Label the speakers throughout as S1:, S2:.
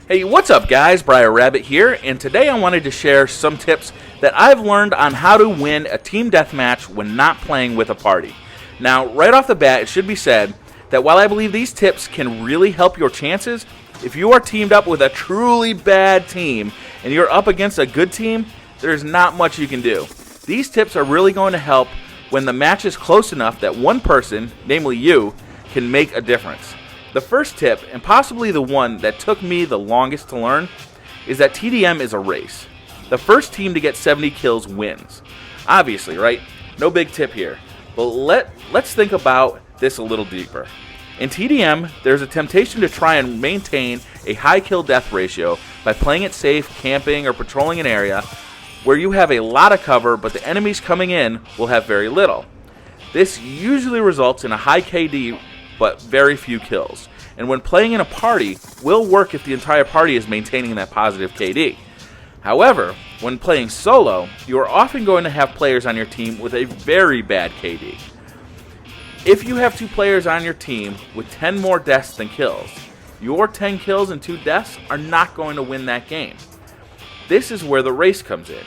S1: Hey, what's up guys? BriarRabbit here, and today I wanted to share some tips that I've learned on how to win a team deathmatch when not playing with a party. Now, right off the bat, it should be said that while I believe these tips can really help your chances, if you are teamed up with a truly bad team and you're up against a good team, there's not much you can do. These tips are really going to help when the match is close enough that one person, namely you, can make a difference. The first tip, and possibly the one that took me the longest to learn, is that TDM is a race. The first team to get 70 kills wins. Obviously, right? No big tip here. But let's think about this a little deeper. In TDM, there's a temptation to try and maintain a high kill-death ratio by playing it safe, camping, or patrolling an area where you have a lot of cover, but the enemies coming in will have very little. This usually results in a high KD, but very few kills. And when playing in a party, will work if the entire party is maintaining that positive KD. However, when playing solo, you are often going to have players on your team with a very bad KD. If you have 2 players on your team with 10 more deaths than kills, your 10 kills and 2 deaths are not going to win that game. This is where the race comes in.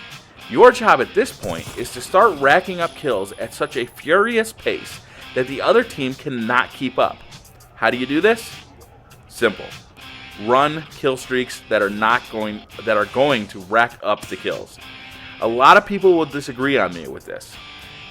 S1: Your job at this point is to start racking up kills at such a furious pace that the other team cannot keep up. How do you do this? Simple. Run kill streaks that are going to rack up the kills. A lot of people will disagree on me with this.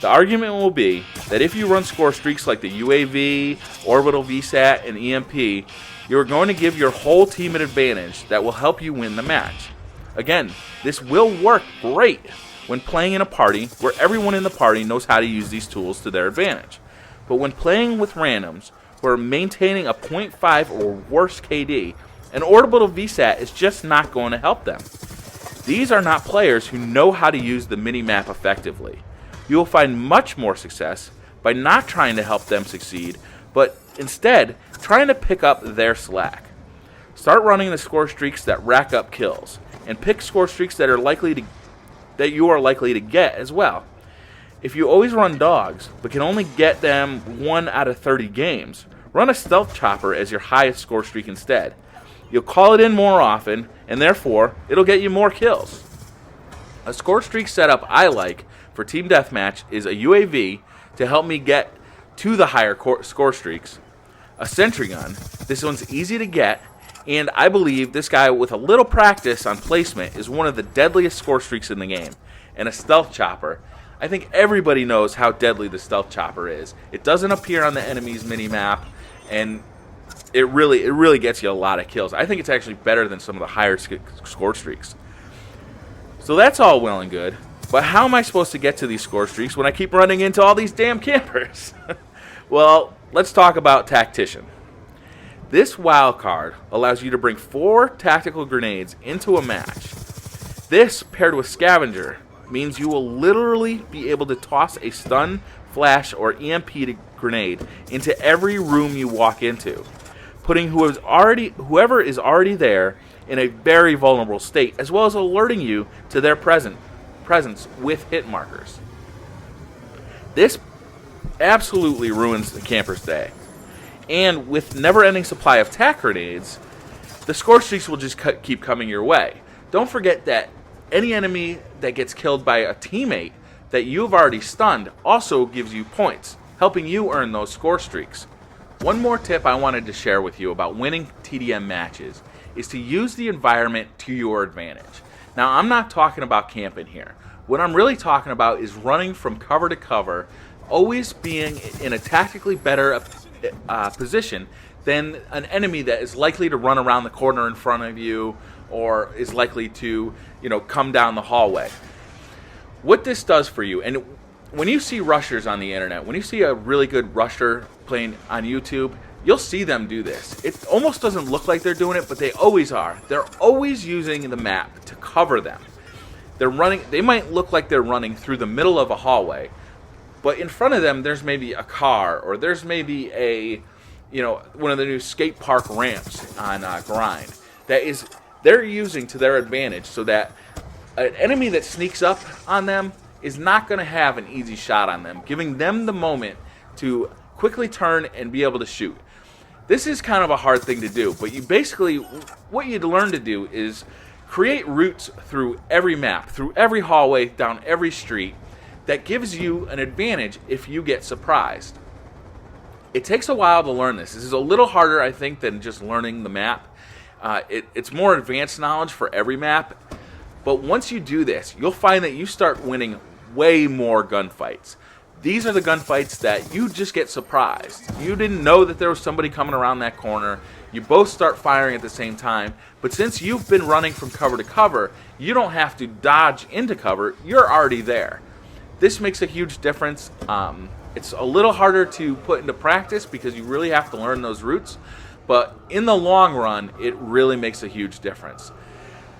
S1: The argument will be that if you run score streaks like the UAV, Orbital VSAT, and EMP, you are going to give your whole team an advantage that will help you win the match. Again, this will work great when playing in a party where everyone in the party knows how to use these tools to their advantage. But when playing with randoms who are maintaining a 0.5 or worse KD, an Orbital VSAT is just not going to help them. These are not players who know how to use the minimap effectively. You will find much more success by not trying to help them succeed, but instead trying to pick up their slack. Start running the score streaks that rack up kills, and pick score streaks that you are likely to get as well. If you always run dogs, but can only get them 1 out of 30 games, run a stealth chopper as your highest score streak instead. You'll call it in more often, and therefore, it'll get you more kills. A score streak setup I like for Team Deathmatch is a UAV to help me get to the higher score streaks, a sentry gun, this one's easy to get, and I believe this guy with a little practice on placement is one of the deadliest score streaks in the game, and a stealth chopper. I think everybody knows how deadly the stealth chopper is. It doesn't appear on the enemy's minimap, and it really gets you a lot of kills. I think it's actually better than some of the higher score streaks. So that's all well and good, but how am I supposed to get to these score streaks when I keep running into all these damn campers? Well, let's talk about Tactician. This wild card allows you to bring 4 tactical grenades into a match. This, paired with Scavenger, means you will literally be able to toss a stun, flash, or EMP grenade into every room you walk into, putting whoever is already there in a very vulnerable state, as well as alerting you to their presence with hit markers. This absolutely ruins the camper's day. And with never-ending supply of tac grenades, the score streaks will just keep coming your way. Don't forget that any enemy that gets killed by a teammate that you've already stunned also gives you points, helping you earn those score streaks. One more tip I wanted to share with you about winning TDM matches is to use the environment to your advantage. Now, I'm not talking about camping here. What I'm really talking about is running from cover to cover, always being in a tactically better position than an enemy that is likely to run around the corner in front of you or is likely to, come down the hallway. What this does for you, and when you see rushers on the internet, when you see a really good rusher playing on YouTube, you'll see them do this. It almost doesn't look like they're doing it, but they always are. They're always using the map to cover them. They might look like they're running through the middle of a hallway, but in front of them, there's maybe a car, or there's maybe one of the new skate park ramps on Grind they're using to their advantage, so that an enemy that sneaks up on them is not going to have an easy shot on them, giving them the moment to quickly turn and be able to shoot. This is kind of a hard thing to do, but you basically, what you'd learn to do is create routes through every map, through every hallway, down every street. That gives you an advantage if you get surprised. It takes a while to learn this. This is a little harder, I think, than just learning the map. It's more advanced knowledge for every map. But once you do this, you'll find that you start winning way more gunfights. These are the gunfights that you just get surprised. You didn't know that there was somebody coming around that corner. You both start firing at the same time. But since you've been running from cover to cover, you don't have to dodge into cover. You're already there. This makes a huge difference. It's a little harder to put into practice because you really have to learn those routes. But in the long run, it really makes a huge difference.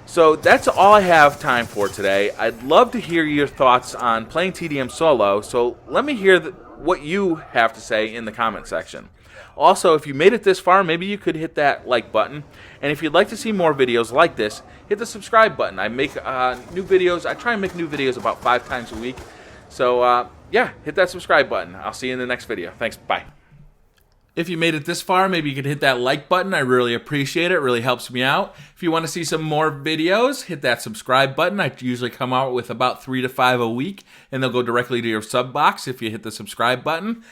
S1: So that's all I have time for today. I'd love to hear your thoughts on playing TDM solo, so let me hear what you have to say in the comment section. Also, if you made it this far, maybe you could hit that like button. And if you'd like to see more videos like this, hit the subscribe button. I make new videos. I try and make new videos about 5 times a week. So, yeah, hit that subscribe button. I'll see you in the next video. Thanks. Bye. If you made it this far, maybe you could hit that like button. I really appreciate it. It really helps me out. If you want to see some more videos, hit that subscribe button. I usually come out with about 3 to 5 a week, and they'll go directly to your sub box if you hit the subscribe button.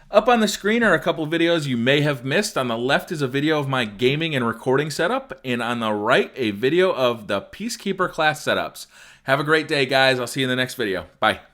S1: Up on the screen are a couple videos you may have missed. On the left is a video of my gaming and recording setup, and on the right, a video of the PeaceKeeper class setups. Have a great day, guys. I'll see you in the next video. Bye.